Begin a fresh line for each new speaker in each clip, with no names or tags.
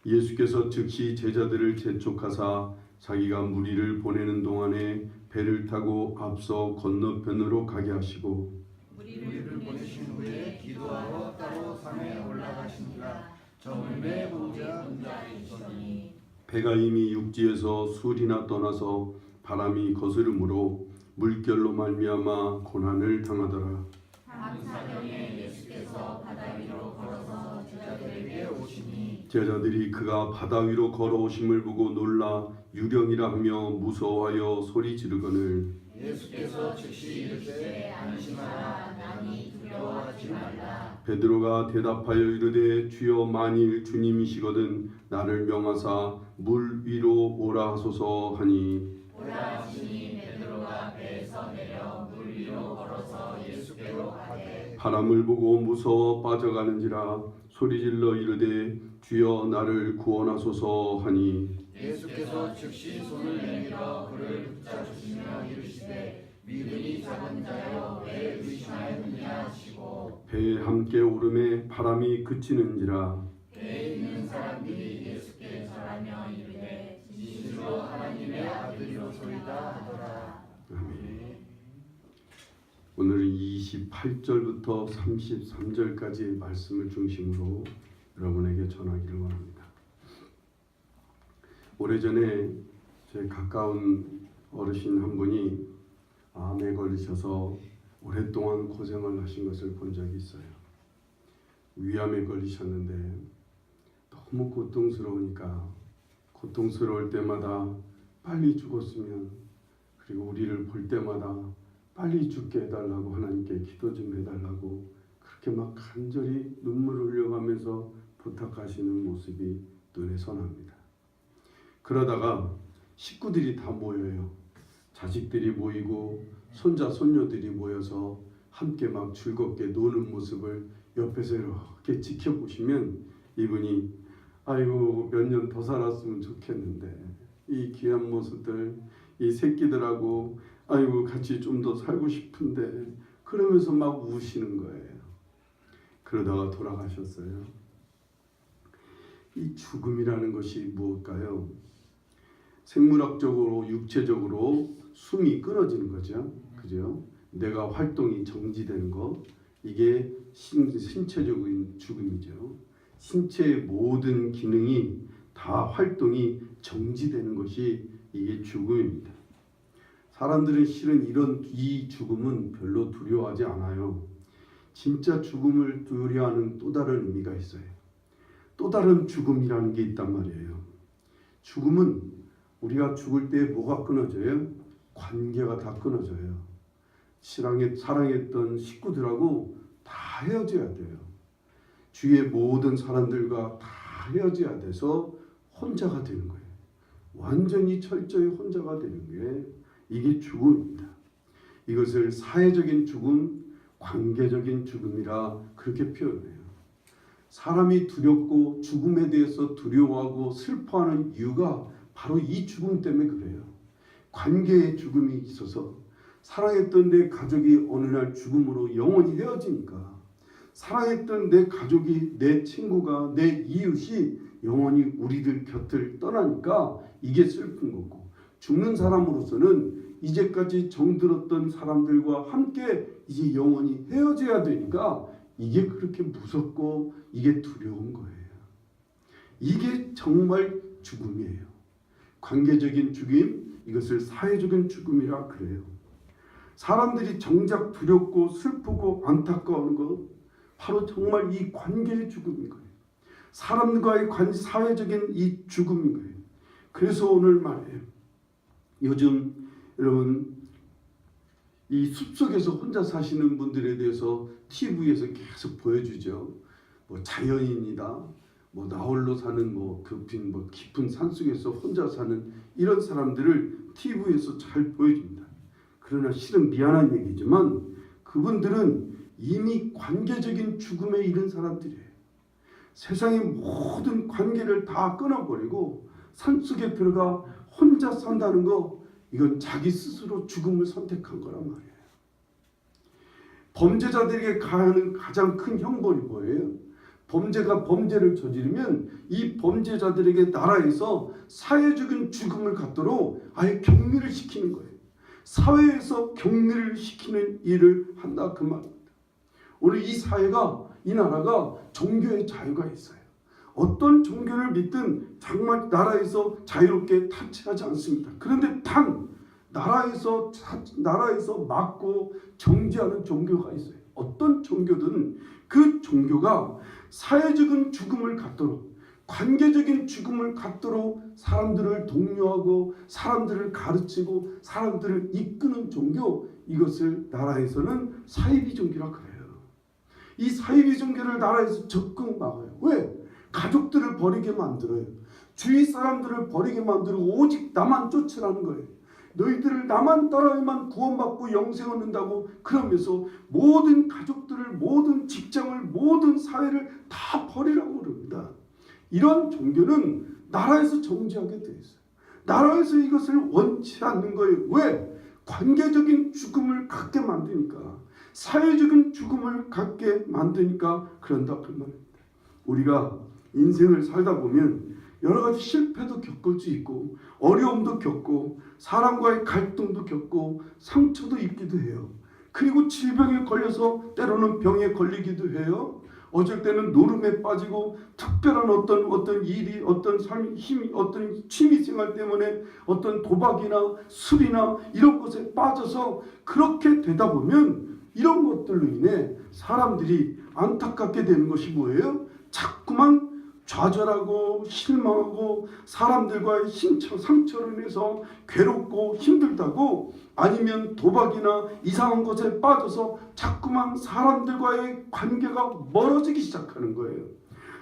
예수께서 즉시 제자들을 재촉하사 자기가 무리를 보내는 동안에 배를 타고 앞서 건너편으로 가게 하시고
무리를 보내신 후에 기도하러 따로 산에 올라가시니라. 저물매 보자 혼자 있으니
배가 이미 육지에서 술이나 떠나서 바람이 거스름으로 물결로 말미암아 고난을 당하더라.
밤사경에 예수께서 바다 위로 걸어서 제자들에게 오시니
제자들이 그가 바다 위로 걸어오심을 보고 놀라 유령이라 하며 무서워하여 소리 지르거늘
예수께서 즉시 이르시되 안심하라. 나니 두려워하지 말라.
베드로가 대답하여 이르되 주여 만일 주님이시거든 나를 명하사 물 위로 오라 하소서 하니
오라 하시니 베드로가 배에서 내려 물 위로 걸어서 예수께로 가되
바람을 보고 무서워 빠져가는지라 소리질러 이르되 주여 나를 구원하소서 하니
예수께서 즉시 손을 내밀어 그를 붙잡으시며 이르시되 믿음이 작은 자여 왜 의심하였느냐 하시고
배에 함께 오름에 바람이 그치는지라
배에 있는 사람들이 예수께 절하며 이르되 진실로 하나님의 아들이로소이다 하더라.
아멘. 오늘은 28절부터 33절까지의 말씀을 중심으로 여러분에게 전하기를 원합니다. 오래전에 제 가까운 어르신 한 분이 암에 걸리셔서 오랫동안 고생을 하신 것을 본 적이 있어요. 위암에 걸리셨는데 너무 고통스러우니까 고통스러울 때마다 빨리 죽었으면 그리고 우리를 볼 때마다 빨리 죽게 해달라고 하나님께 기도 좀 해달라고 그렇게 막 간절히 눈물을 흘려가면서 부탁하시는 모습이 눈에 선합니다. 그러다가 식구들이 다 모여요. 자식들이 모이고 손자 손녀들이 모여서 함께 막 즐겁게 노는 모습을 옆에서 이렇게 지켜보시면 이분이 아이고 몇 년 더 살았으면 좋겠는데 이 귀한 모습들 이 새끼들하고 아이고 같이 좀 더 살고 싶은데 그러면서 막 우시는 거예요. 그러다가 돌아가셨어요. 이 죽음이라는 것이 무엇일까요? 생물학적으로 육체적으로 숨이 끊어지는 거죠. 그죠? 내가 활동이 정지되는 거 이게 신체적인 죽음이죠. 신체의 모든 기능이 다 활동이 정지되는 것이 이게 죽음입니다. 사람들은 실은 이 죽음은 별로 두려워하지 않아요. 진짜 죽음을 두려워하는 또 다른 의미가 있어요. 또 다른 죽음이라는 게 있단 말이에요. 죽음은 우리가 죽을 때 뭐가 끊어져요? 관계가 다 끊어져요. 사랑했던 식구들하고 다 헤어져야 돼요. 주위의 모든 사람들과 다 헤어져야 돼서 혼자가 되는 거예요. 완전히 철저히 혼자가 되는 게 이게 죽음입니다. 이것을 사회적인 죽음, 관계적인 죽음이라 그렇게 표현해요. 사람이 두렵고 죽음에 대해서 두려워하고 슬퍼하는 이유가 바로 이 죽음 때문에 그래요. 관계의 죽음이 있어서 사랑했던 내 가족이 어느 날 죽음으로 영원히 헤어지니까 사랑했던 내 가족이 내 친구가 내 이웃이 영원히 우리들 곁을 떠나니까 이게 슬픈 거고 죽는 사람으로서는 이제까지 정들었던 사람들과 함께 이제 영원히 헤어져야 되니까 이게 그렇게 무섭고 이게 두려운 거예요. 이게 정말 죽음이에요. 관계적인 죽임, 이것을 사회적인 죽음이라 그래요. 사람들이 정작 두렵고 슬프고 안타까운 것, 바로 정말 이 관계의 죽음인 거예요. 사람과의 사회적인 이 죽음인 거예요. 그래서 오늘 말이에요. 요즘 여러분 이 숲속에서 혼자 사시는 분들에 대해서 TV에서 계속 보여주죠. 뭐 자연인이다. 뭐 나홀로 사는 깊은 산속에서 혼자 사는 이런 사람들을 TV에서 잘 보여줍니다. 그러나 실은 미안한 얘기지만 그분들은 이미 관계적인 죽음에 이른 사람들이에요. 세상의 모든 관계를 다 끊어버리고 산속에 들어가 혼자 산다는 거 이건 자기 스스로 죽음을 선택한 거란 말이에요. 범죄자들에게 가하는 가장 큰 형벌이 뭐예요? 범죄가 범죄를 저지르면 이 범죄자들에게 나라에서 사회적인 죽음을 갖도록 아예 격리를 시키는 거예요. 사회에서 격리를 시키는 일을 한다 그 말입니다. 오늘 이 사회가, 이 나라가 종교의 자유가 있어요. 어떤 종교를 믿든 정말 나라에서 자유롭게 타치하지 않습니다. 그런데 단 나라에서 막고 정지하는 종교가 있어요. 어떤 종교든 그 종교가 사회적인 죽음을 갖도록, 관계적인 죽음을 갖도록 사람들을 독려하고 사람들을 가르치고 사람들을 이끄는 종교, 이것을 나라에서는 사이비 종교라 그래요. 이 사이비 종교를 나라에서 적극 막아요. 왜? 가족들을 버리게 만들어요. 주위 사람들을 버리게 만들고 오직 나만 쫓으라는 거예요. 너희들을 나만 따라야만 구원받고 영생 얻는다고 그러면서 모든 가족들을, 모든 직장을, 모든 사회를 다 버리라고 그럽니다. 이런 종교는 나라에서 정지하게 돼 있어요. 나라에서 이것을 원치 않는 거예요. 왜? 관계적인 죽음을 갖게 만드니까, 사회적인 죽음을 갖게 만드니까 그런다 그 말입니다. 우리가 인생을 살다 보면 여러 가지 실패도 겪을 수 있고 어려움도 겪고 사람과의 갈등도 겪고 상처도 입기도 해요. 그리고 질병에 걸려서 때로는 병에 걸리기도 해요. 어쩔 때는 노름에 빠지고 특별한 어떤 일이, 어떤 삶, 힘이, 어떤 취미생활 때문에 어떤 도박이나 술이나 이런 것에 빠져서 그렇게 되다 보면 이런 것들로 인해 사람들이 안타깝게 되는 것이 뭐예요? 자꾸만 좌절하고 실망하고 사람들과의 상처를 인해서 괴롭고 힘들다고, 아니면 도박이나 이상한 것에 빠져서 자꾸만 사람들과의 관계가 멀어지기 시작하는 거예요.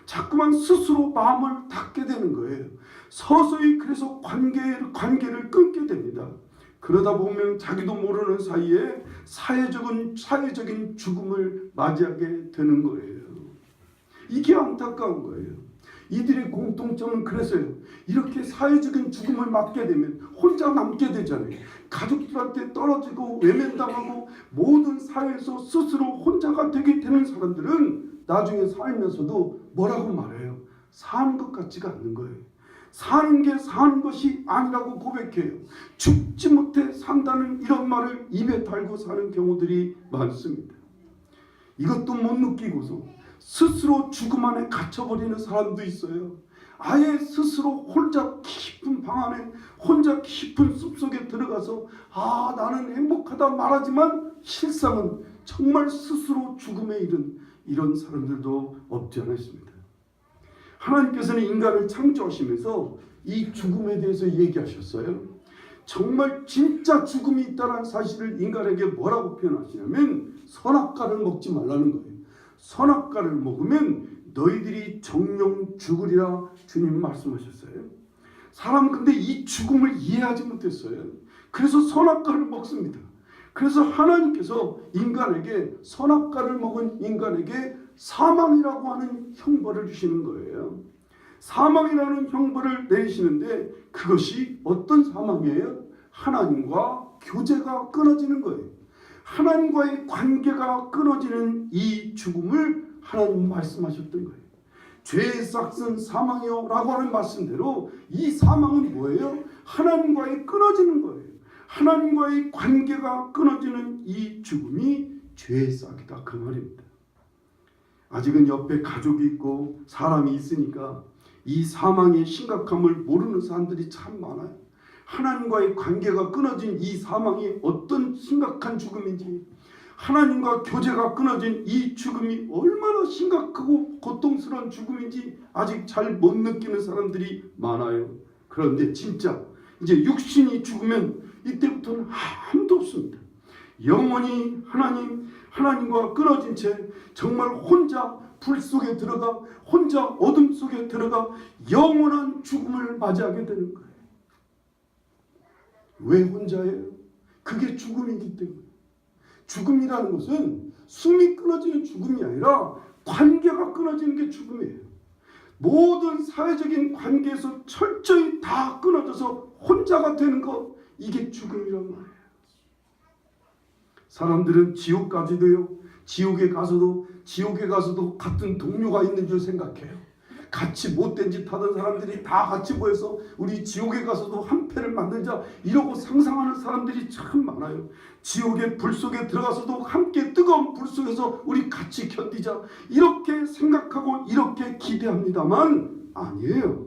자꾸만 스스로 마음을 닫게 되는 거예요. 서서히 그래서 관계를 끊게 됩니다. 그러다 보면 자기도 모르는 사이에 사회적인 죽음을 맞이하게 되는 거예요. 이게 안타까운 거예요. 이들의 공통점은 그래서요. 이렇게 사회적인 죽음을 맞게 되면 혼자 남게 되잖아요. 가족들한테 떨어지고 외면당하고 모든 사회에서 스스로 혼자가 되게 되는 사람들은 나중에 살면서도 뭐라고 말해요? 사는 것 같지가 않는 거예요. 사는 게 사는 것이 아니라고 고백해요. 죽지 못해 산다는 이런 말을 입에 달고 사는 경우들이 많습니다. 이것도 못 느끼고서 스스로 죽음 안에 갇혀버리는 사람도 있어요. 아예 스스로 혼자 깊은 방 안에, 혼자 깊은 숲속에 들어가서 나는 행복하다 말하지만 실상은 정말 스스로 죽음에 이른 이런 사람들도 없지 않아 있습니다. 하나님께서는 인간을 창조하시면서 이 죽음에 대해서 얘기하셨어요. 정말 진짜 죽음이 있다는 사실을 인간에게 뭐라고 표현하시냐면 선악과를 먹지 말라는 거예요. 선악과를 먹으면 너희들이 정령 죽으리라 주님 말씀하셨어요. 사람은 근데 이 죽음을 이해하지 못했어요. 그래서 선악과를 먹습니다. 그래서 하나님께서 인간에게, 선악과를 먹은 인간에게 사망이라고 하는 형벌을 주시는 거예요. 사망이라는 형벌을 내리시는데 그것이 어떤 사망이에요? 하나님과 교제가 끊어지는 거예요. 하나님과의 관계가 끊어지는 이 죽음을 하나님 말씀하셨던 거예요. 죄의 싹은 사망이요 라고 하는 말씀대로 이 사망은 뭐예요? 하나님과의 끊어지는 거예요. 하나님과의 관계가 끊어지는 이 죽음이 죄의 싹이다 그 말입니다. 아직은 옆에 가족이 있고 사람이 있으니까 이 사망의 심각함을 모르는 사람들이 참 많아요. 하나님과의 관계가 끊어진 이 사망이 어떤 심각한 죽음인지, 하나님과 교제가 끊어진 이 죽음이 얼마나 심각하고 고통스러운 죽음인지 아직 잘 못 느끼는 사람들이 많아요. 그런데 진짜 이제 육신이 죽으면 이때부터는 아무도 없습니다. 영원히 하나님과 끊어진 채 정말 혼자 불 속에 들어가, 혼자 어둠 속에 들어가 영원한 죽음을 맞이하게 되는 거예요. 왜 혼자예요? 그게 죽음이기 때문에. 죽음이라는 것은 숨이 끊어지는 죽음이 아니라 관계가 끊어지는 게 죽음이에요. 모든 사회적인 관계에서 철저히 다 끊어져서 혼자가 되는 것, 이게 죽음이란 말이에요. 사람들은 지옥까지도요, 지옥에 가서도 지옥에 가서도 같은 동료가 있는 줄 생각해요. 같이 못된 짓 하던 사람들이 다 같이 모여서 우리 지옥에 가서도 한 패를 만들자 이러고 상상하는 사람들이 참 많아요. 지옥의 불 속에 들어가서도 함께 뜨거운 불 속에서 우리 같이 견디자 이렇게 생각하고 이렇게 기대합니다만 아니에요.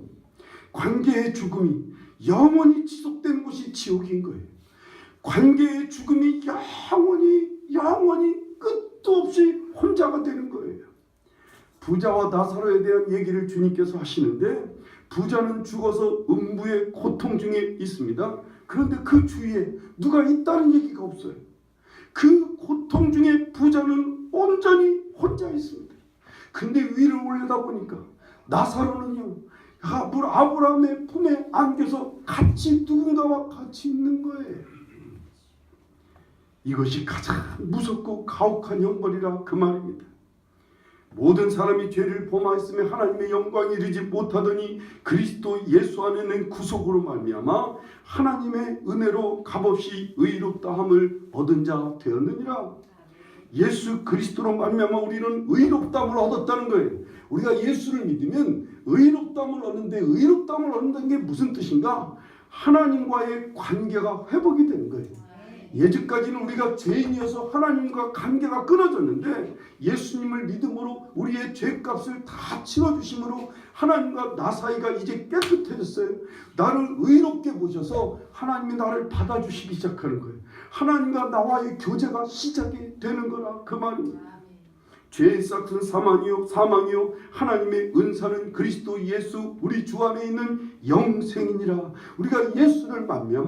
관계의 죽음이 영원히 지속되는 곳이 지옥인 거예요. 관계의 죽음이 영원히 끝도 없이 혼자가 되는 거예요. 부자와 나사로에 대한 얘기를 주님께서 하시는데 부자는 죽어서 음부의 고통 중에 있습니다. 그런데 그 주위에 누가 있다는 얘기가 없어요. 그 고통 중에 부자는 온전히 혼자 있습니다. 근데 위를 올려다보니까 나사로는요 아브라함의 품에 안겨서 같이 누군가와 같이 있는 거예요. 이것이 가장 무섭고 가혹한 형벌이라 그 말입니다. 모든 사람이 죄를 범하였으며 하나님의 영광에 이르지 못하더니 그리스도 예수 안에는 구속으로 말미암아 하나님의 은혜로 값없이 의롭다함을 얻은 자 되었느니라. 예수 그리스도로 말미암아 우리는 의롭다함을 얻었다는 거예요. 우리가 예수를 믿으면 의롭다함을 얻는데 의롭다함을 얻는다는 게 무슨 뜻인가? 하나님과의 관계가 회복이 되는 거예요. 예전까지는 우리가 죄인이어서 하나님과 관계가 끊어졌는데 예수님을 믿음으로 우리의 죄값을 다 치러주심으로 하나님과 나 사이가 이제 깨끗해졌어요. 나를 의롭게 보셔서 하나님이 나를 받아주시기 시작하는 거예요. 하나님과 나와의 교제가 시작이 되는 거라 그 말입니다. 죄의 싹은 사망이요 하나님의 은사는 그리스도 예수 우리 주 안에 있는 영생이니라. 우리가 예수를 만나면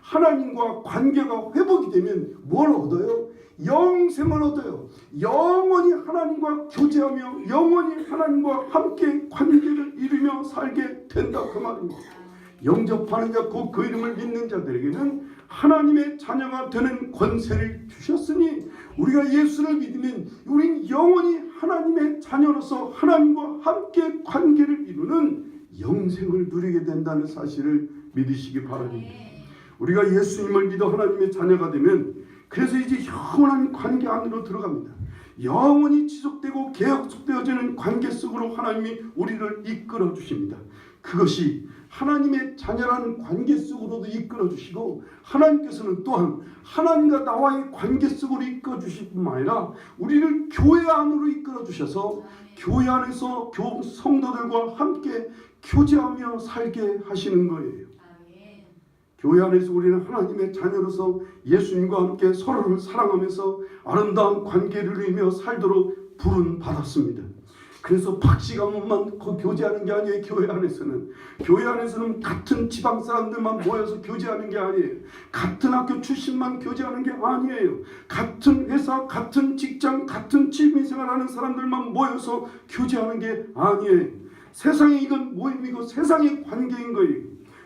하나님과 관계가 회복이 되면 뭘 얻어요? 영생을 얻어요. 영원히 하나님과 교제하며 영원히 하나님과 함께 관계를 이루며 살게 된다 그 말입니다. 영접하는 자 곧 그 이름을 믿는 자들에게는 하나님의 자녀가 되는 권세를 주셨으니 우리가 예수를 믿으면 우린 영원히 하나님의 자녀로서 하나님과 함께 관계를 이루는 영생을 누리게 된다는 사실을 믿으시기 바랍니다. 우리가 예수님을 믿어 하나님의 자녀가 되면 그래서 이제 영원한 관계 안으로 들어갑니다. 영원히 지속되고 계속되어지는 관계 속으로 하나님이 우리를 이끌어 주십니다. 그것이 하나님의 자녀라는 관계 속으로도 이끌어 주시고 하나님께서는 또한 하나님과 나와의 관계 속으로 이끌어 주실 뿐만 아니라 우리를 교회 안으로 이끌어 주셔서 교회 안에서 성도들과 함께 교제하며 살게 하시는 거예요. 교회 안에서 우리는 하나님의 자녀로서 예수님과 함께 서로를 사랑하면서 아름다운 관계를 이루며 살도록 부름 받았습니다. 그래서 박씨 가문만 교제하는 게 아니에요. 교회 안에서는 같은 지방 사람들만 모여서 교제하는 게 아니에요. 같은 학교 출신만 교제하는 게 아니에요. 같은 회사, 같은 직장, 같은 취미생활하는 사람들만 모여서 교제하는 게 아니에요. 세상에 이건 모임이고 세상의 관계인 거예요.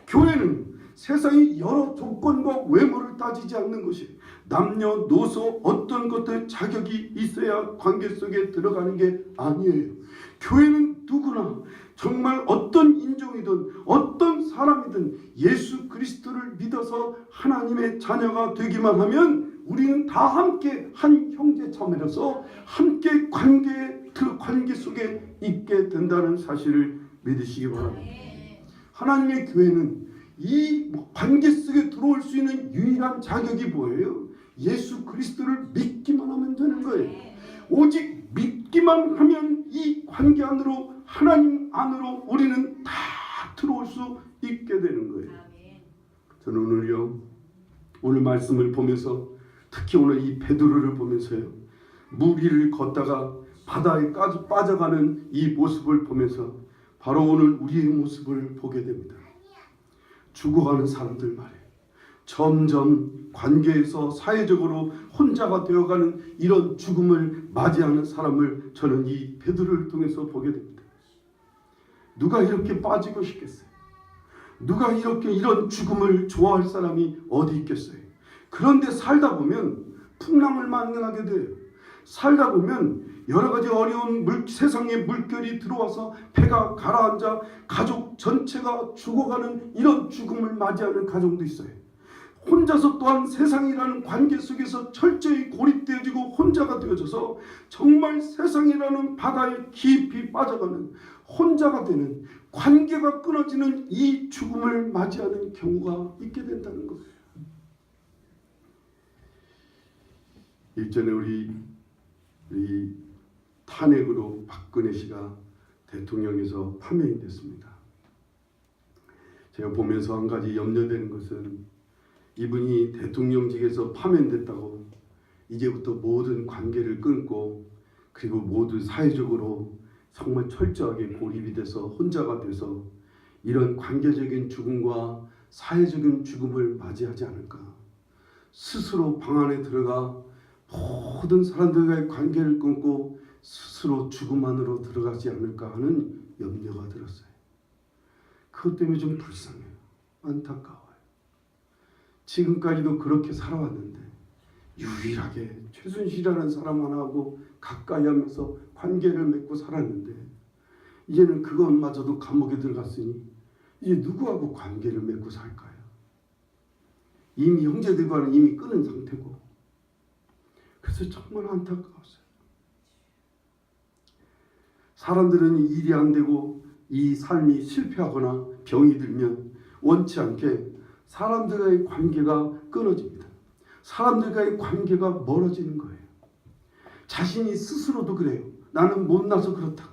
교회는 세상의 여러 조건과 외모를 따지지 않는 것이 남녀노소 어떤 것들 자격이 있어야 관계 속에 들어가는 게 아니에요. 교회는 누구나 정말 어떤 인종이든 어떤 사람이든 예수 그리스도를 믿어서 하나님의 자녀가 되기만 하면 우리는 다 함께 한 형제자매로서 함께 관계 속에 있게 된다는 사실을 믿으시기 바랍니다. 하나님의 교회는 이 관계 속에 들어올 수 있는 유일한 자격이 뭐예요? 예수 그리스도를 믿기만 하면 되는 거예요. 오직 믿기만 하면 이 관계 안으로 하나님 안으로 우리는 다 들어올 수 있게 되는 거예요. 저는 오늘 말씀을 보면서 특히 오늘 이 베드로를 보면서요. 물 위를 걷다가 바다에 빠져가는 이 모습을 보면서 바로 오늘 우리의 모습을 보게 됩니다. 죽어가는 사람들 말이에요. 점점 관계에서 사회적으로 혼자가 되어가는 이런 죽음을 맞이하는 사람을 저는 이 베드로를 통해서 보게 됩니다. 누가 이렇게 빠지고 싶겠어요? 누가 이런 죽음을 좋아할 사람이 어디 있겠어요? 그런데 살다 보면 풍랑을 만나게 돼요. 살다 보면 여러 가지 어려운 세상의 물결이 들어와서 배가 가라앉아 가족 전체가 죽어가는 이런 죽음을 맞이하는 가정도 있어요. 혼자서 또한 세상이라는 관계 속에서 철저히 고립되어지고 혼자가 되어져서 정말 세상이라는 바다에 깊이 빠져가는 혼자가 되는, 관계가 끊어지는 이 죽음을 맞이하는 경우가 있게 된다는 거예요. 일전에 우리 탄핵으로 박근혜 씨가 대통령에서 파면이 됐습니다. 제가 보면서 한 가지 염려되는 것은 이분이 대통령직에서 파면됐다고 이제부터 모든 관계를 끊고 그리고 모두 사회적으로 정말 철저하게 고립이 돼서 혼자가 돼서 이런 관계적인 죽음과 사회적인 죽음을 맞이하지 않을까. 스스로 방 안에 들어가 모든 사람들과의 관계를 끊고 스스로 죽음 안으로 들어가지 않을까 하는 염려가 들었어요. 그것 때문에 좀 불쌍해요. 안타까워요. 지금까지도 그렇게 살아왔는데 유일하게 최순실이라는 사람 하나하고 가까이 하면서 관계를 맺고 살았는데 이제는 그것마저도 감옥에 들어갔으니 이제 누구하고 관계를 맺고 살까요? 이미 형제들과는 이미 끊은 상태고. 그래서 정말 안타까웠어요. 사람들은 일이 안 되고 이 삶이 실패하거나 병이 들면 원치 않게 사람들과의 관계가 끊어집니다. 사람들과의 관계가 멀어지는 거예요. 자신이 스스로도 그래요. 나는 못나서 그렇다.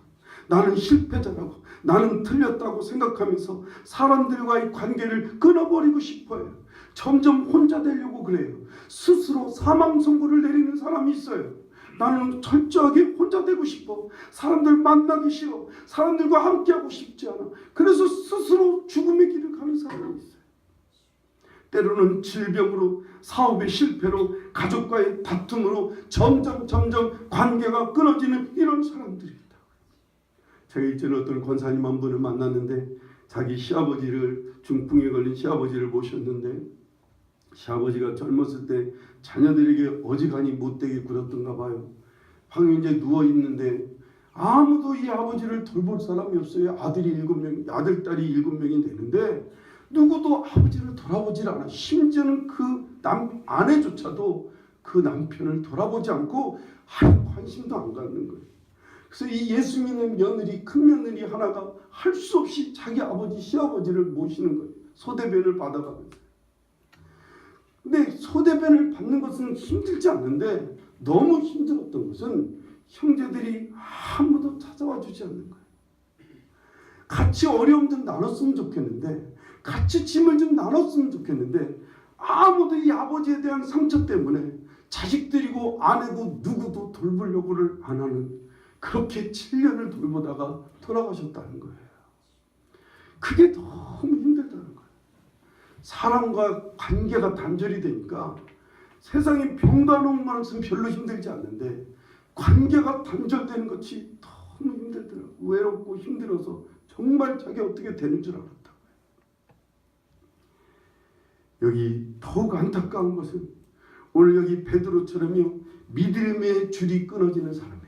나는 실패자라고. 나는 틀렸다고 생각하면서 사람들과의 관계를 끊어버리고 싶어요. 점점 혼자 되려고 그래요. 스스로 사망 선고를 내리는 사람이 있어요. 나는 철저하게 혼자 되고 싶어. 사람들 만나기 싫어. 사람들과 함께하고 싶지 않아. 그래서 스스로 죽음의 길을 가는 사람이 있어요. 때로는 질병으로, 사업의 실패로, 가족과의 다툼으로 점점 관계가 끊어지는 이런 사람들이 있다. 제가 일전에 어떤 권사님 한 분을 만났는데 자기 시아버지를, 중풍에 걸린 시아버지를 모셨는데 시아버지가 젊었을 때 자녀들에게 어지간히 못되게 굴었던가 봐요. 방에 이제 누워있는데 아무도 이 아버지를 돌볼 사람이 없어요. 아들이 7명, 아들, 딸이 7명이 되는데 누구도 아버지를 돌아보질 않아. 심지어는 그 아내조차도 그 남편을 돌아보지 않고 할 관심도 안 갖는 거예요. 그래서 이 예수 믿는 며느리, 큰 며느리 하나가 할 수 없이 자기 아버지, 시아버지를 모시는 거예요. 소대변을 받아가면서. 근데 소대변을 받는 것은 힘들지 않는데 너무 힘들었던 것은 형제들이 아무도 찾아와 주지 않는 거예요. 같이 어려움 좀 나눴으면 좋겠는데, 같이 짐을 좀 나눴으면 좋겠는데 아무도 이 아버지에 대한 상처 때문에 자식들이고 아내고 누구도 돌보려고를 안 하는, 그렇게 7년을 돌보다가 돌아가셨다는 거예요. 그게 너무 힘들다는 거예요. 사람과 관계가 단절이 되니까 세상에 병다놓은 것은 별로 힘들지 않는데 관계가 단절되는 것이 너무 힘들더라고요. 외롭고 힘들어서 정말 자기 어떻게 되는 줄 알았다고요. 여기 더욱 안타까운 것은 오늘 여기 베드로처럼요, 믿음의 줄이 끊어지는 사람이에요.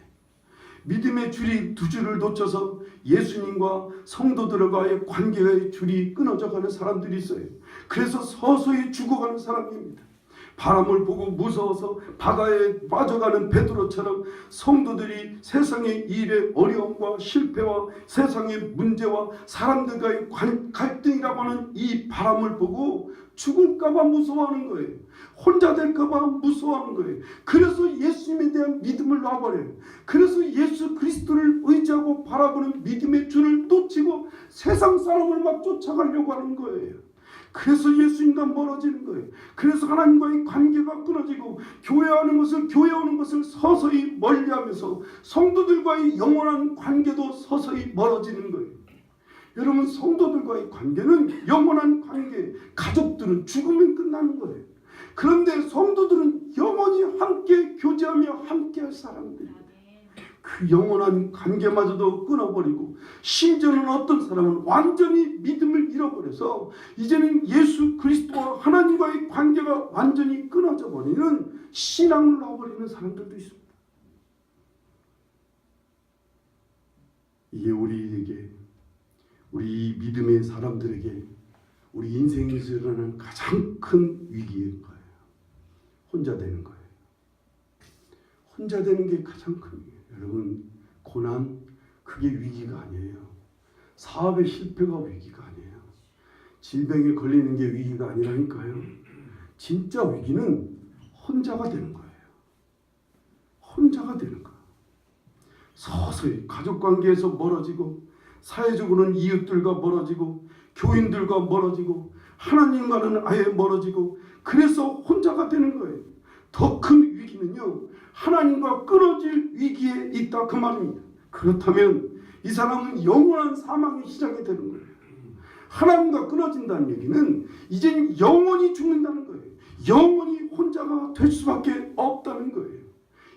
믿음의 줄이 두 줄을 놓쳐서 예수님과 성도들과의 관계의 줄이 끊어져가는 사람들이 있어요. 그래서 서서히 죽어가는 사람입니다. 바람을 보고 무서워서 바다에 빠져가는 베드로처럼 성도들이 세상의 일의 어려움과 실패와 세상의 문제와 사람들과의 갈등이라고 하는 이 바람을 보고 죽을까봐 무서워하는 거예요. 혼자 될까봐 무서워하는 거예요. 그래서 예수님에 대한 믿음을 놔버려요. 그래서 예수 그리스도를 의지하고 바라보는 믿음의 줄을 놓치고 세상 사람을 막 쫓아가려고 하는 거예요. 그래서 예수님과 멀어지는 거예요. 그래서 하나님과의 관계가 끊어지고 교회 오는 것을 서서히 멀리하면서 성도들과의 영원한 관계도 서서히 멀어지는 거예요. 여러분, 성도들과의 관계는 영원한 관계, 가족들은 죽으면 끝나는 거예요. 그런데 성도들은 영원히 함께 교제하며 함께할 사람들이에요. 그 영원한 관계마저도 끊어버리고, 심지어는 어떤 사람은 완전히 믿음을 잃어버려서 이제는 예수 그리스도와 하나님과의 관계가 완전히 끊어져 버리는 신앙을 놔버리는 사람들도 있습니다. 이게 우리에게, 우리 믿음의 사람들에게 우리 인생에서 일어나는 가장 큰 위기인 거예요. 혼자 되는 거예요. 혼자 되는 게 가장 큰 위기예요. 여러분, 고난 그게 위기가 아니에요. 사업의 실패가 위기가 아니에요. 질병에 걸리는 게 위기가 아니라니까요. 진짜 위기는 혼자가 되는 거예요. 혼자가 되는 거예요. 서서히 가족관계에서 멀어지고, 사회적으로는 이웃들과 멀어지고, 교인들과 멀어지고, 하나님과는 아예 멀어지고, 그래서 혼자가 되는 거예요. 더 큰 위기는요, 하나님과 끊어질 위기에 있다 그 말입니다. 그렇다면 이 사람은 영원한 사망의 시작이 되는 거예요. 하나님과 끊어진다는 얘기는 이제는 영원히 죽는다는 거예요. 영원히 혼자가 될 수밖에 없다는 거예요.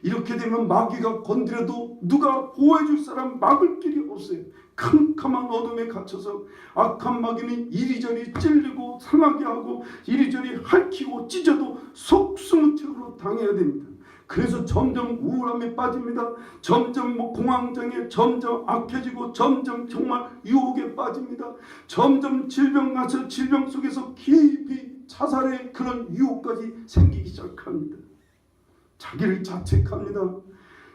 이렇게 되면 마귀가 건드려도 누가 보호해 줄 사람, 막을 길이 없어요. 캄캄한 어둠에 갇혀서 악한 마귀는 이리저리 찔리고 상하게 하고 이리저리 핥히고 찢어도 속수무책으로 당해야 됩니다. 그래서 점점 우울함에 빠집니다. 점점 공황장애, 점점 악해지고 점점 정말 유혹에 빠집니다. 점점 질병 나서 질병 속에서 깊이 자살의 그런 유혹까지 생기기 시작합니다. 자기를 자책합니다.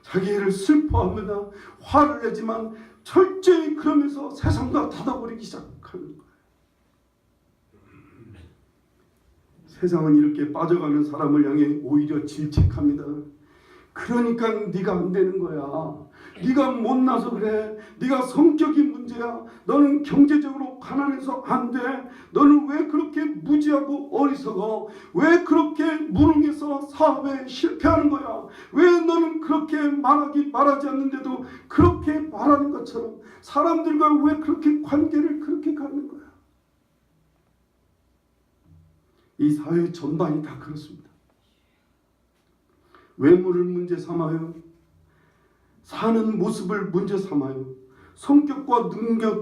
자기를 슬퍼합니다. 화를 내지만 철저히 그러면서 세상과 닫아버리기 시작하는 거예요. 세상은 이렇게 빠져가는 사람을 향해 오히려 질책합니다. 그러니까 네가 안 되는 거야. 네가 못나서 그래. 네가 성격이 문제야. 너는 경제적으로 가난해서 안 돼. 너는 왜 그렇게 무지하고 어리석어? 왜 그렇게 무능해서 사업에 실패하는 거야? 왜 너는 그렇게 말하지 않는데도 그렇게 말하는 것처럼 사람들과 왜 그렇게 관계를 그렇게 갖는 거야? 이 사회 전반이 다 그렇습니다. 외모를 문제 삼아요. 사는 모습을 문제 삼아요. 성격과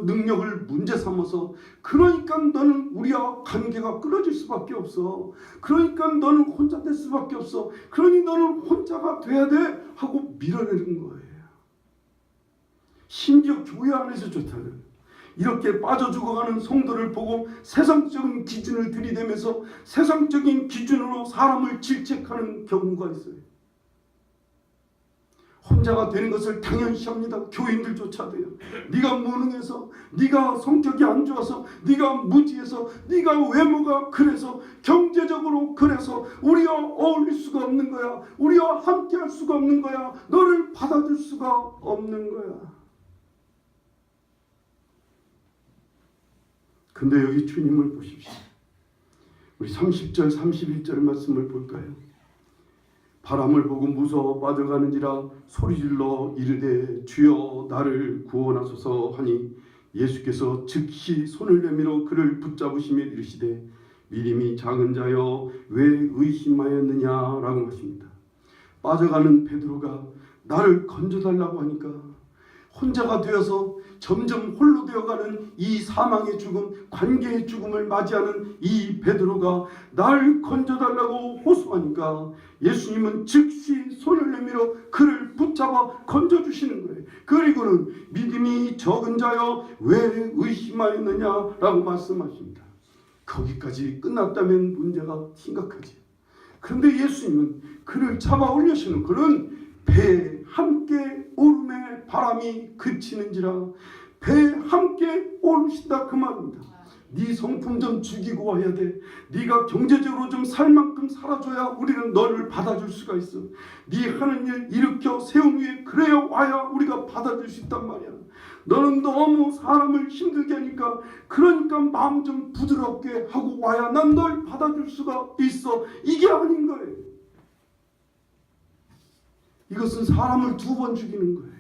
능력을 문제 삼아서 그러니까 너는 우리와 관계가 끊어질 수밖에 없어. 그러니까 너는 혼자 될 수밖에 없어. 그러니 너는 혼자가 돼야 돼 하고 밀어내는 거예요. 심지어 교회 안에서조차도 이렇게 빠져 죽어가는 성도를 보고 세상적인 기준을 들이대면서 세상적인 기준으로 사람을 질책하는 경우가 있어요. 혼자가 되는 것을 당연시합니다. 교인들조차도요. 네가 무능해서, 네가 성격이 안 좋아서, 네가 무지해서, 네가 외모가 그래서, 경제적으로 그래서 우리와 어울릴 수가 없는 거야. 우리와 함께할 수가 없는 거야. 너를 받아줄 수가 없는 거야. 근데 여기 주님을 보십시오. 우리 30절 31절 말씀을 볼까요? 바람을 보고 무서워 빠져가는지라 소리질러 이르되 주여 나를 구원하소서 하니 예수께서 즉시 손을 내밀어 그를 붙잡으시며 이르시되 믿음이 작은 자여 왜 의심하였느냐라고 하십니다. 빠져가는 베드로가 나를 건져달라고 하니까 혼자가 되어서 점점 홀로 되어가는 이 사망의 죽음, 관계의 죽음을 맞이하는 이 베드로가 날 건져달라고 호소하니까 예수님은 즉시 손을 내밀어 그를 붙잡아 건져주시는 거예요. 그리고는 믿음이 적은 자여 왜 의심하였느냐라고 말씀하십니다. 거기까지 끝났다면 문제가 심각하지. 그런데 예수님은 그를 잡아 올리시는 그는 배에 함께 오름에 바람이 그치는지라 배에 함께 오르신다 그 말입니다. 네 성품 좀 죽이고 와야 돼. 네가 경제적으로 좀 살 만큼 살아줘야 우리는 너를 받아줄 수가 있어. 네 하는 일 일으켜 세운 위에 그래야 와야 우리가 받아줄 수 있단 말이야. 너는 너무 사람을 힘들게 하니까 그러니까 마음 좀 부드럽게 하고 와야 난 널 받아줄 수가 있어. 이게 아닌 거예요. 이것은 사람을 2번 죽이는 거예요.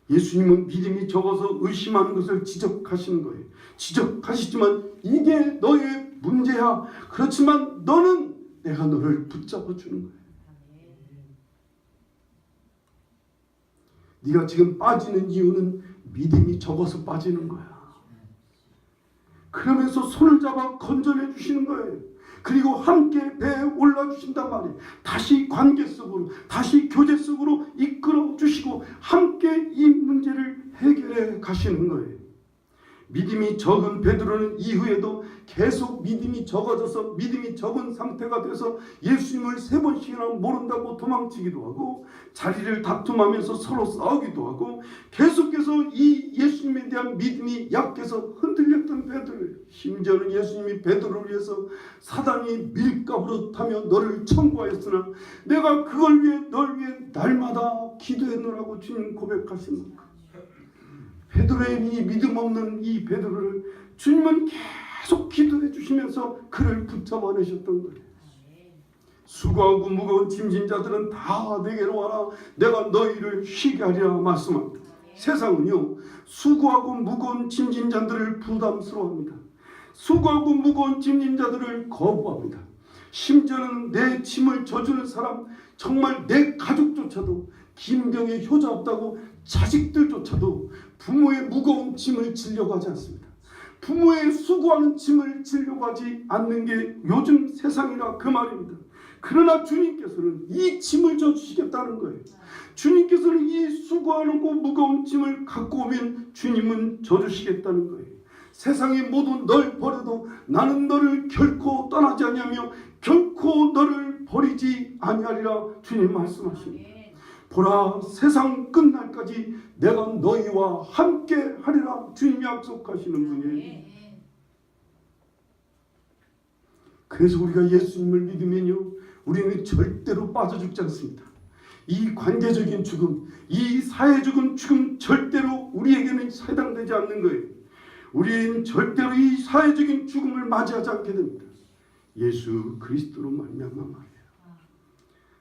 예수님은 믿음이 적어서 의심하는 것을 지적하시는 거예요. 지적하시지만 이게 너의 문제야. 그렇지만 너는 내가 너를 붙잡아 주는 거예요. 네가 지금 빠지는 이유는 믿음이 적어서 빠지는 거야. 그러면서 손을 잡아 건져내 주시는 거예요. 그리고 함께 배에 올라주신단 말이에요. 다시 관계 속으로, 다시 교제 속으로 이끌어 주시고 함께 이 문제를 해결해 가시는 거예요. 믿음이 적은 베드로는 이후에도 계속 믿음이 적어져서 믿음이 적은 상태가 돼서 예수님을 3번씩이나 모른다고 도망치기도 하고 자리를 다툼하면서 서로 싸우기도 하고 계속해서 이 예수님에 대한 믿음이 약해서 흔들렸던 베드로예요. 심지어는 예수님이 베드로를 위해서 사단이 밀가부로 타며 너를 청구하였으나 내가 그걸 위해 널 위해 날마다 기도했노라고 주님 고백하십니다. 베드로의 이 믿음 없는 이 베드로를 주님은 계속 기도해 주시면서 그를 붙잡아 내셨던 거예요. 수고하고 무거운 짐진 자들은 다 내게로 와라 내가 너희를 쉬게 하리라 말씀합니다. 세상은요 수고하고 무거운 짐진 자들을 부담스러워합니다. 수고하고 무거운 짐진 자들을 거부합니다. 심지어는 내 짐을 져주는 사람 정말 내 가족조차도 김경에 효자 없다고 자식들조차도 부모의 무거운 짐을 지려고 하지 않습니다. 부모의 수고하는 짐을 지려고 하지 않는 게 요즘 세상이라 그 말입니다. 그러나 주님께서는 이 짐을 져주시겠다는 거예요. 주님께서는 이 수고하는 거 무거운 짐을 갖고 오면 주님은 져주시겠다는 거예요. 세상이 모두 널 버려도 나는 너를 결코 떠나지 아니하며 결코 너를 버리지 아니하리라 주님 말씀하십니다. 보라 세상 끝날까지 내가 너희와 함께 하리라 주님이 약속하시는 분이에요. 그래서 우리가 예수님을 믿으면요 우리는 절대로 빠져 죽지 않습니다. 이 관계적인 죽음, 이 사회적인 죽음 절대로 우리에게는 해당되지 않는 거예요. 우리는 절대로 이 사회적인 죽음을 맞이하지 않게 됩니다. 예수 그리스도로 말미암아 말이에요.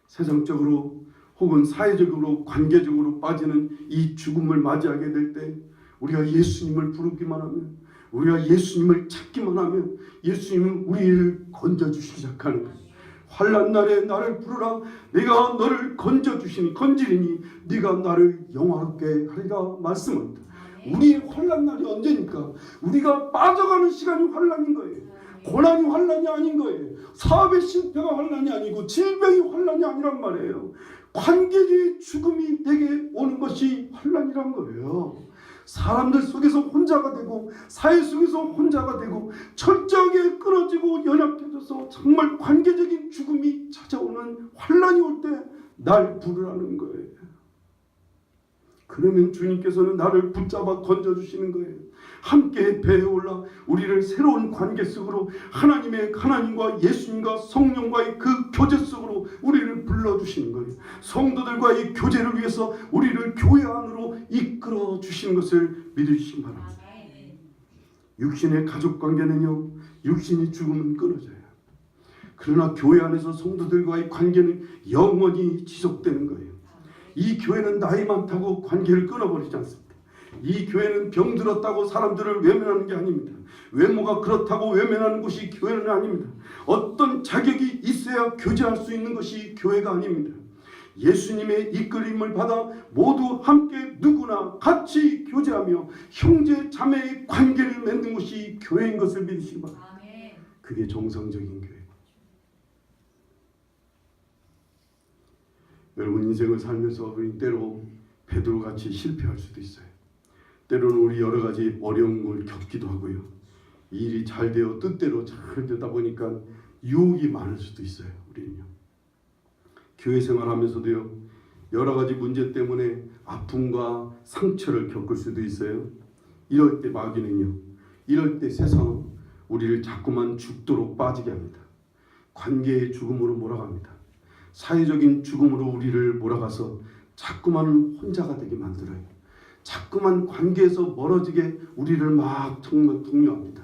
세상적으로 혹은 사회적으로 관계적으로 빠지는 이 죽음을 맞이하게 될 때 우리가 예수님을 부르기만 하면 우리가 예수님을 찾기만 하면 예수님은 우리를 건져주시기 시작하는 거예요. 환난 날에 나를 부르라 내가 너를 건지리니 네가 나를 영화롭게 하리라 말씀합니다. 우리의 환난 날이 언제니까? 우리가 빠져가는 시간이 환난인 거예요. 고난이 환난이 아닌 거예요. 사업의 실패가 환난이 아니고 질병이 환난이 아니란 말이에요. 관계의 죽음이 내게 오는 것이 환난이란 거예요. 사람들 속에서 혼자가 되고 사회 속에서 혼자가 되고 철저하게 끊어지고 연약해져서 정말 관계적인 죽음이 찾아오는 환난이 올 때 날 부르라는 거예요. 그러면 주님께서는 나를 붙잡아 건져주시는 거예요. 함께 배에 올라 우리를 새로운 관계 속으로 하나님과 예수님과 성령과의 그 교제 속으로 우리를 불러주시는 거예요. 성도들과의 교제를 위해서 우리를 교회 안으로 이끌어 주시는 것을 믿으시기 바랍니다. 육신의 가족관계는요 육신이 죽으면 끊어져요. 그러나 교회 안에서 성도들과의 관계는 영원히 지속되는 거예요. 이 교회는 나이 많다고 관계를 끊어버리지 않습니다. 이 교회는 병들었다고 사람들을 외면하는 게 아닙니다. 외모가 그렇다고 외면하는 것이 교회는 아닙니다. 어떤 자격이 있어야 교제할 수 있는 것이 교회가 아닙니다. 예수님의 이끌림을 받아 모두 함께 누구나 같이 교제하며 형제 자매의 관계를 맺는 것이 교회인 것을 믿으시기 바랍니다. 그게 정상적인 교회. 여러분 인생을 살면서 우리 때로 베드로같이 실패할 수도 있어요. 때로는 우리 여러 가지 어려운 걸 겪기도 하고요. 일이 잘 되어 뜻대로 잘 되다 보니까 유혹이 많을 수도 있어요. 우리는요. 교회 생활하면서도요. 여러 가지 문제 때문에 아픔과 상처를 겪을 수도 있어요. 이럴 때 마귀는요. 이럴 때 세상은 우리를 자꾸만 죽도록 빠지게 합니다. 관계의 죽음으로 몰아갑니다. 사회적인 죽음으로 우리를 몰아가서 자꾸만 혼자가 되게 만들어요. 자꾸만 관계에서 멀어지게 우리를 막 독려합니다.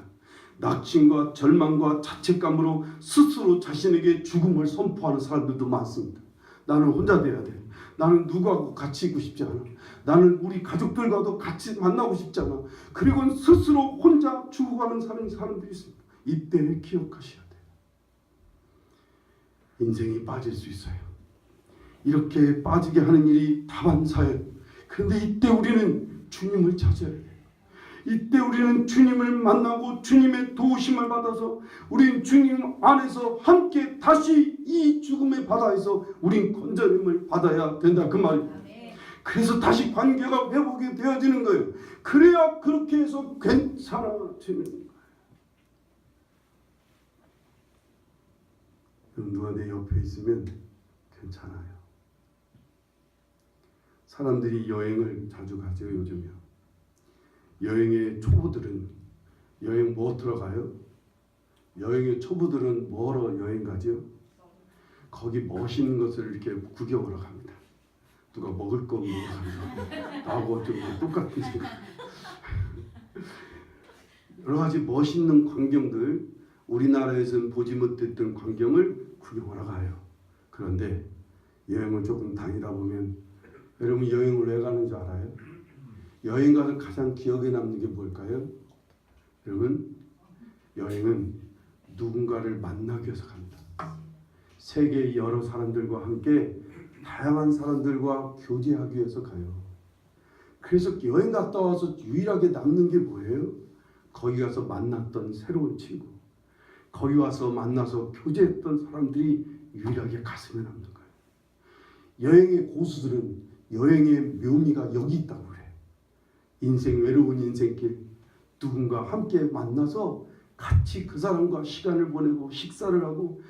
낙심과 절망과 자책감으로 스스로 자신에게 죽음을 선포하는 사람들도 많습니다. 나는 혼자 돼야 돼. 나는 누구하고 같이 있고 싶지 않아. 나는 우리 가족들과도 같이 만나고 싶지 않아. 그리고 스스로 혼자 죽어가는 사람들이 있습니다. 이때 기억하셔야 돼요. 인생이 빠질 수 있어요. 이렇게 빠지게 하는 일이 다반사예요. 그런데 이때 우리는 주님을 찾아야 돼요. 이때 우리는 주님을 만나고 주님의 도우심을 받아서 우린 주님 안에서 함께 다시 이 죽음의 바다에서 우린 건져냄을 받아야 된다 그 말입니다. 그래서 다시 관계가 회복이 되어지는 거예요. 그래야 그렇게 해서 괜찮아지는 거예요. 누가 내 옆에 있으면 괜찮아요. 사람들이 여행을 자주 가죠, 요즘이요. 여행의 초보들은 여행 뭐 들어가요? 여행의 초보들은 뭐로 여행 가죠? 거기 멋있는 것을 이렇게 구경하러 갑니다. 누가 먹을 거 먹어가지고 나하고 좀 똑같은 생각. 여러 가지 멋있는 광경들, 우리나라에서는 보지 못했던 광경을 구경하러 가요. 그런데 여행을 조금 다니다 보면, 여러분 여행을 왜 가는 줄 알아요? 여행 가서 가장 기억에 남는 게 뭘까요? 여러분, 여행은 누군가를 만나기 위해서 갑니다. 세계의 여러 사람들과 함께 다양한 사람들과 교제하기 위해서 가요. 그래서 여행 갔다 와서 유일하게 남는 게 뭐예요? 거기 가서 만났던 새로운 친구, 거기 와서 만나서 교제했던 사람들이 유일하게 가슴에 남는 거예요. 여행의 고수들은 여행의 묘미가 여기 있다고 그래요. 인생, 외로운 인생길, 누군가 함께 만나서 같이 그 사람과 시간을 보내고 식사를 하고,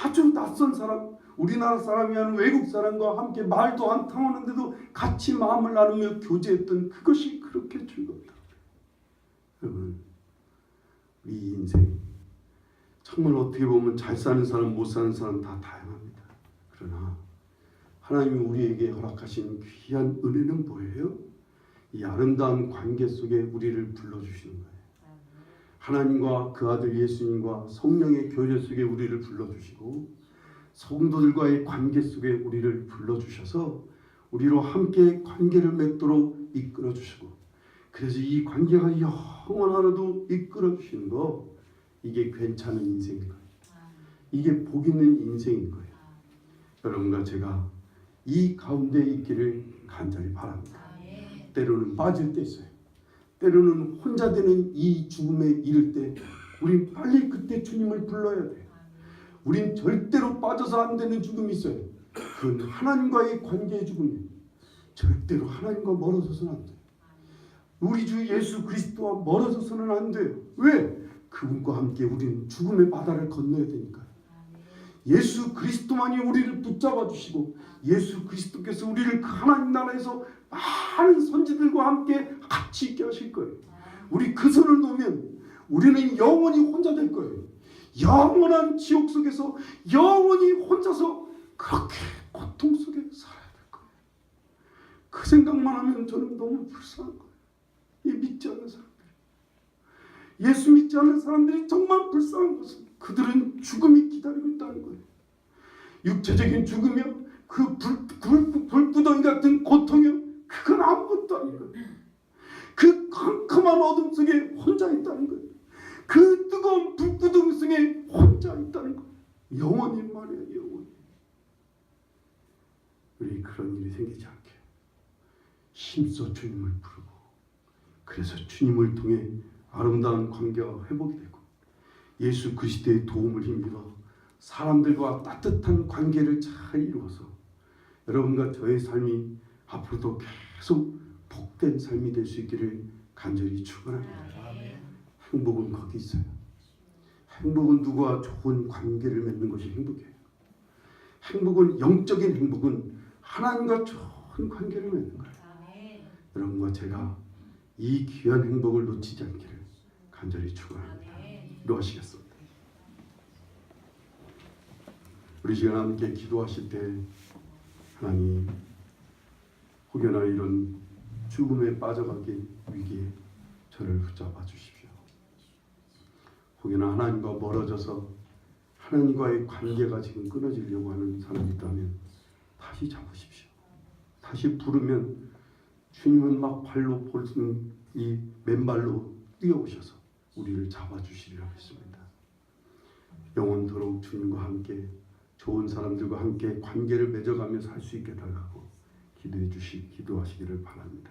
아주 낯선 사람, 우리나라 사람이 아닌 외국 사람과 함께 말도 안 통하는데도 같이 마음을 나누며 교제했던 그것이 그렇게 즐겁다. 여러분, 우리 인생 정말 어떻게 보면 잘 사는 사람, 못 사는 사람 다 다양합니다. 그러나 하나님이 우리에게 허락하신 귀한 은혜는 뭐예요? 이 아름다운 관계 속에 우리를 불러주시는 거예요. 하나님과 그 아들 예수님과 성령의 교제 속에 우리를 불러주시고, 성도들과의 관계 속에 우리를 불러주셔서 우리로 함께 관계를 맺도록 이끌어주시고, 그래서 이 관계가 영원하도록 이끌어주시는 거, 이게 괜찮은 인생인 거예요. 이게 복 있는 인생인 거예요. 여러분과 제가 이 가운데 있기를 간절히 바랍니다. 때로는 빠질 때 있어요. 때로는 혼자 되는 이 죽음에 이를 때 우린 빨리 그때 주님을 불러야 돼요. 우린 절대로 빠져서 안 되는 죽음이 있어요. 그건 하나님과의 관계의 죽음이에요. 절대로 하나님과 멀어져서는 안 돼요. 우리 주 예수 그리스도와 멀어져서는 안 돼요. 왜? 그분과 함께 우리는 죽음의 바다를 건너야 되니까요. 예수 그리스도만이 우리를 붙잡아 주시고, 예수 그리스도께서 우리를 그 하나님 나라에서 많은 선지들과 함께 같이 있게 하실 거예요. 우리 그 손을 놓으면 우리는 영원히 혼자 될 거예요. 영원한 지옥 속에서 영원히 혼자서 그렇게 고통 속에 살아야 될 거예요. 그 생각만 하면 저는 너무 불쌍한 거예요. 이 믿지 않는 사람들, 예수 믿지 않는 사람들이 정말 불쌍한 것은 그들은 죽음이 기다리고 있다는 거예요. 육체적인 죽음이요, 그 불구덩이 같은 고통이요, 그건 아무것도 아닌 거예요. 그 캄캄한 어둠 속에 혼자 있다는 거예요. 그 뜨거운 불구덩이 속에 혼자 있다는 거예요. 영원히 말이에요, 영원히. 우리 그런 일이 생기지 않게 힘써 주님을 부르고, 그래서 주님을 통해 아름다운 관계가 회복이 되고, 예수 그리스도의 도움을 힘입어 사람들과 따뜻한 관계를 잘 이루어서 여러분과 저의 삶이 앞으로도 계속 복된 삶이 될 수 있기를 간절히 축원합니다. 행복은 거기 있어요. 행복은 누구와 좋은 관계를 맺는 것이 행복이에요. 행복은, 영적인 행복은 하나님과 좋은 관계를 맺는 거예요. 여러분과 제가 이 귀한 행복을 놓치지 않기를 간절히 축원합니다. 기도하시겠습니다. 우리 시간 함께 기도하실 때, 하나님, 혹여나 이런 죽음에 빠져가기 위기에 저를 붙잡아 주십시오. 혹여나 하나님과 멀어져서 하나님과의 관계가 지금 끊어지려고 하는 사람이 있다면 다시 잡으십시오. 다시 부르면 주님은 막 발로 볼 수 이 맨발로 뛰어오셔서 우리를 잡아주시리라 믿습니다. 영원토록 주님과 함께 좋은 사람들과 함께 관계를 맺어가며 살 수 있게 달라고 기도하시기를 바랍니다.